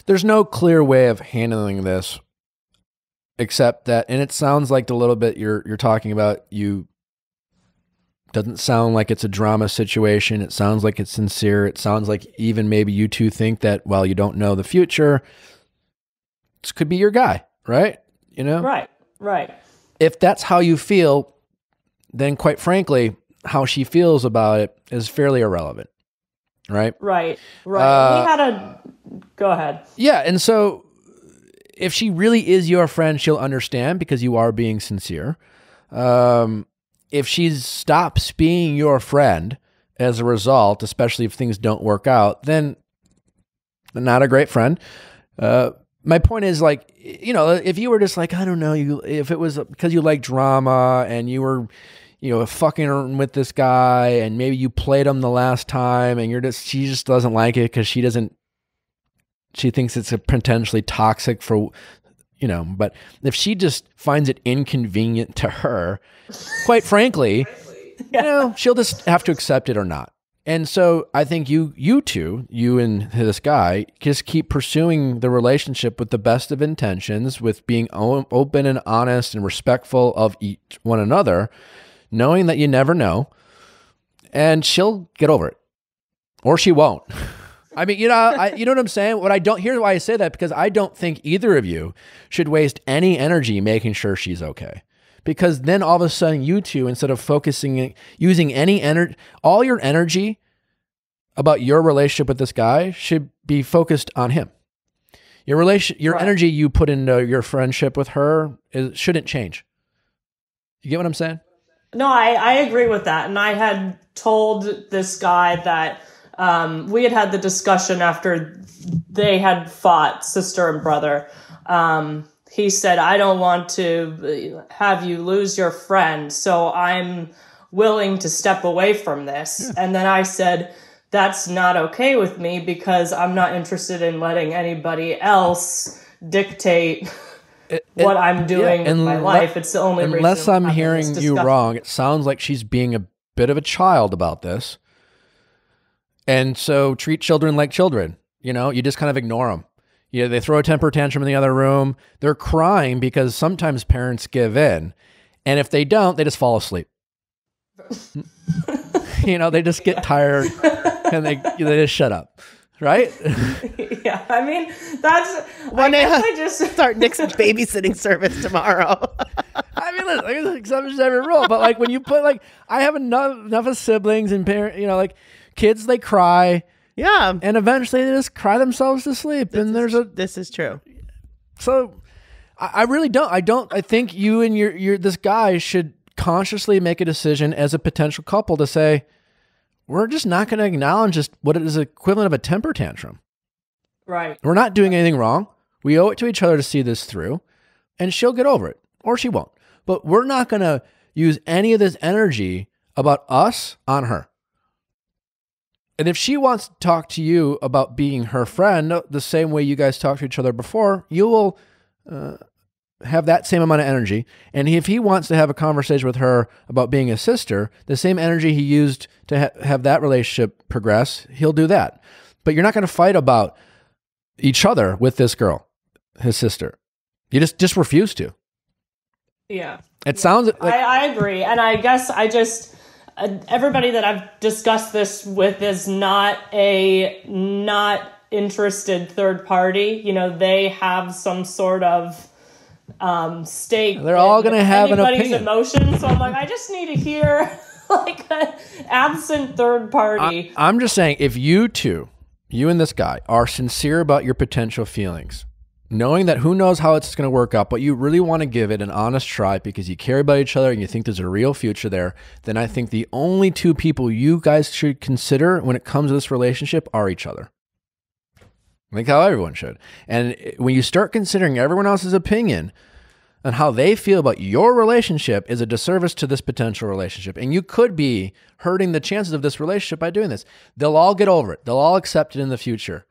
There's no clear way of handling this, except that, and it sounds like the little bit you're talking about, you doesn't sound like it's a drama situation. It sounds like it's sincere. It sounds like even maybe you two think that, while you don't know the future, this could be your guy, right? You know? Right. If that's how you feel, then quite frankly, how she feels about it is fairly irrelevant, right? Right. Go ahead. Yeah, and so if she really is your friend, she'll understand because you are being sincere. If she stops being your friend as a result, especially if things don't work out, then not a great friend. My point is, like, you know, if you were just like, I don't know, if it was because you like drama and you were, you know, fucking with this guy and maybe you played him the last time and she just doesn't like it because she thinks it's a potentially toxic for, you know, but if she just finds it inconvenient to her, quite frankly, you know, she'll just have to accept it or not. And so I think you two, you and this guy, just keep pursuing the relationship with the best of intentions, with being open and honest and respectful of one another, knowing that you never know, and she'll get over it, or she won't. I mean, you know, you know what I'm saying? Here's why I say that, because I don't think either of you should waste any energy making sure she's okay. Because then all of a sudden you two, instead of using all your energy about your relationship with this guy, should be focused on him. Your energy you put into your friendship with her shouldn't change. You get what I'm saying? No, I agree with that. And I had told this guy that we had the discussion after they had fought, sister and brother. He said, I don't want to have you lose your friend, so I'm willing to step away from this. Yeah. And then I said, that's not okay with me because I'm not interested in letting anybody else dictate what I'm doing with my life. It's the only reason. Unless I'm hearing you wrong, it sounds like she's being a bit of a child about this. And so treat children like children. You know, you just kind of ignore them. Yeah, they throw a temper tantrum in the other room. They're crying because sometimes parents give in. And if they don't, they just fall asleep. You know, they just get tired and they just shut up. Right? Yeah, I mean, that's... I just start Nick's babysitting service tomorrow. I mean, listen, there's exceptions to every rule. But like when you put like, I have enough of siblings and parents, you know, like kids, they cry. Yeah. And eventually they just cry themselves to sleep. This is true. So I really don't. I think you and this guy should consciously make a decision as a potential couple to say, we're just not going to acknowledge just what is equivalent of a temper tantrum. Right. We're not doing anything wrong. We owe it to each other to see this through, and she'll get over it, or she won't. But we're not going to use any of this energy about us on her. And if she wants to talk to you about being her friend the same way you guys talked to each other before, you will have that same amount of energy. And if he wants to have a conversation with her about being a sister, the same energy he used to have that relationship progress, he'll do that. But you're not going to fight about each other with this girl, his sister. You just refuse to. Yeah. It sounds like... I agree. And I guess I just... everybody that I've discussed this with is not interested third party. You know, they have some sort of stake. They're all going to have an opinion. Emotions. So I'm like, I just need to hear like an absent third party. I'm just saying, if you two, you and this guy, are sincere about your potential feelings, knowing that who knows how it's going to work out, but you really want to give it an honest try because you care about each other and you think there's a real future there, then I think the only two people you guys should consider when it comes to this relationship are each other. I think how everyone should. And when you start considering everyone else's opinion and how they feel about your relationship is a disservice to this potential relationship. And you could be hurting the chances of this relationship by doing this. They'll all get over it. They'll all accept it in the future.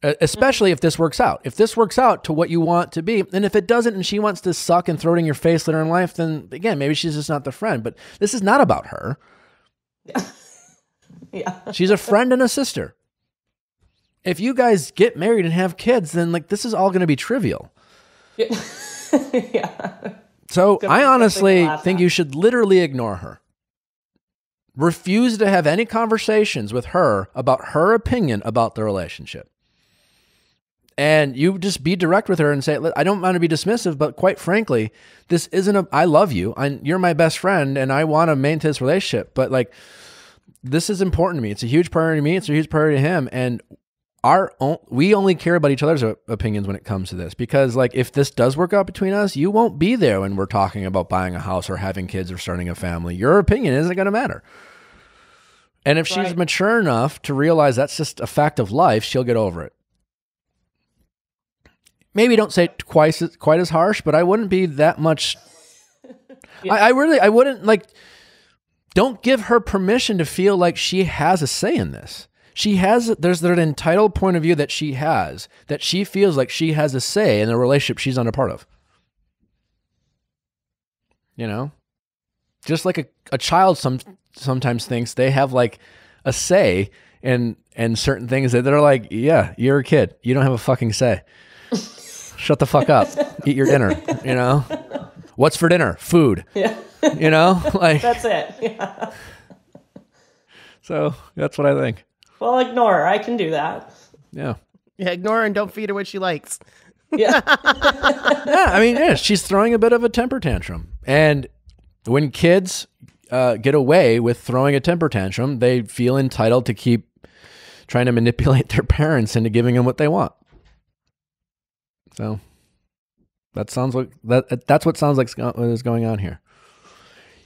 Especially if this works out. If this works out to what you want to be, and if it doesn't and she wants to suck and throw it in your face later in life, then again, maybe she's just not the friend. But this is not about her. Yeah. She's a friend and a sister. If you guys get married and have kids, then like this is all going to be trivial. Yeah. Yeah. So I honestly think you should literally ignore her. Refuse to have any conversations with her about her opinion about the relationship. And you just be direct with her and say, I don't want to be dismissive, but quite frankly, this isn't I love you. You're my best friend and I want to maintain this relationship. But like, this is important to me. It's a huge priority to me. It's a huge priority to him. And we only care about each other's opinions when it comes to this, because like, if this does work out between us, you won't be there when we're talking about buying a house or having kids or starting a family. Your opinion isn't going to matter. And if she's mature enough to realize that's just a fact of life, she'll get over it. Maybe don't say it quite as harsh, but I wouldn't be that much. Yeah. I wouldn't like, don't give her permission to feel like she has a say in this. There's an entitled point of view that she has, that she feels like she has a say in the relationship she's not a part of. You know? Just like a child sometimes thinks they have like a say in certain things that they're like, yeah, you're a kid. You don't have a fucking say. Shut the fuck up. Eat your dinner, you know? What's for dinner? Food. Yeah. You know? Like that's it. Yeah. So that's what I think. Well, ignore her. I can do that. Yeah. Yeah, ignore her and don't feed her what she likes. Yeah. Yeah, I mean, yeah, she's throwing a bit of a temper tantrum. And when kids get away with throwing a temper tantrum, they feel entitled to keep trying to manipulate their parents into giving them what they want. So that sounds like that's what sounds like is going on here.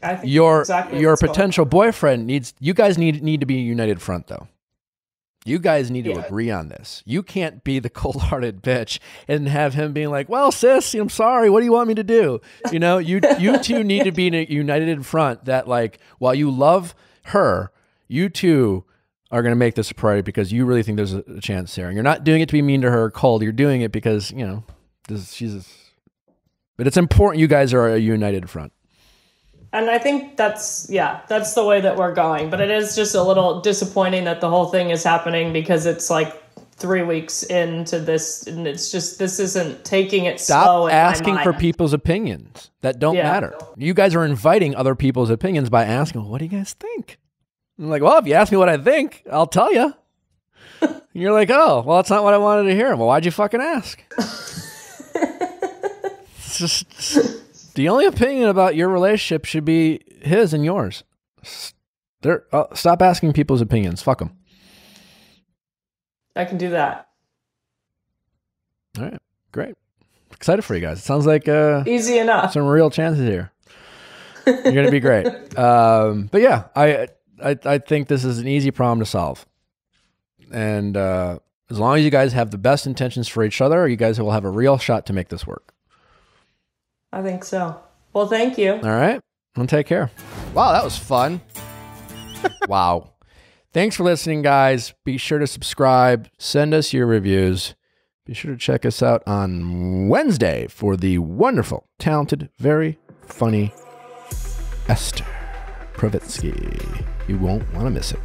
I think Your exactly your what's going potential boyfriend needs, you guys need to be a united front though. You guys need to Yeah. agree on this. You can't be the cold-hearted bitch and have him being like, well, sis, I'm sorry. What do you want me to do? You know, you two need to be in a united front that, like, while you love her, you two are going to make this a priority because you really think there's a chance there. And you're not doing it to be mean to her or cold. You're doing it because, you know, but it's important you guys are a united front. And I think that's the way that we're going. But it is just a little disappointing that the whole thing is happening because it's like 3 weeks into this, and it's just, this isn't taking it slow. Stop asking for people's opinions that don't matter. You guys are inviting other people's opinions by asking, well, what do you guys think? I'm like, well, if you ask me what I think, I'll tell you. And you're like, oh, well, that's not what I wanted to hear. Well, why'd you fucking ask? It's just... The only opinion about your relationship should be his and yours. Stop asking people's opinions. Fuck them. I can do that. All right. Great. Excited for you guys. It sounds like easy enough. Some real chances here. You're going to be great. But yeah, I think this is an easy problem to solve. And as long as you guys have the best intentions for each other, you guys will have a real shot to make this work. I think so. Well, thank you. All right. Well, take care. Wow, that was fun. Wow. Thanks for listening, guys. Be sure to subscribe. Send us your reviews. Be sure to check us out on Wednesday for the wonderful, talented, very funny Esther Pravitsky. You won't want to miss it.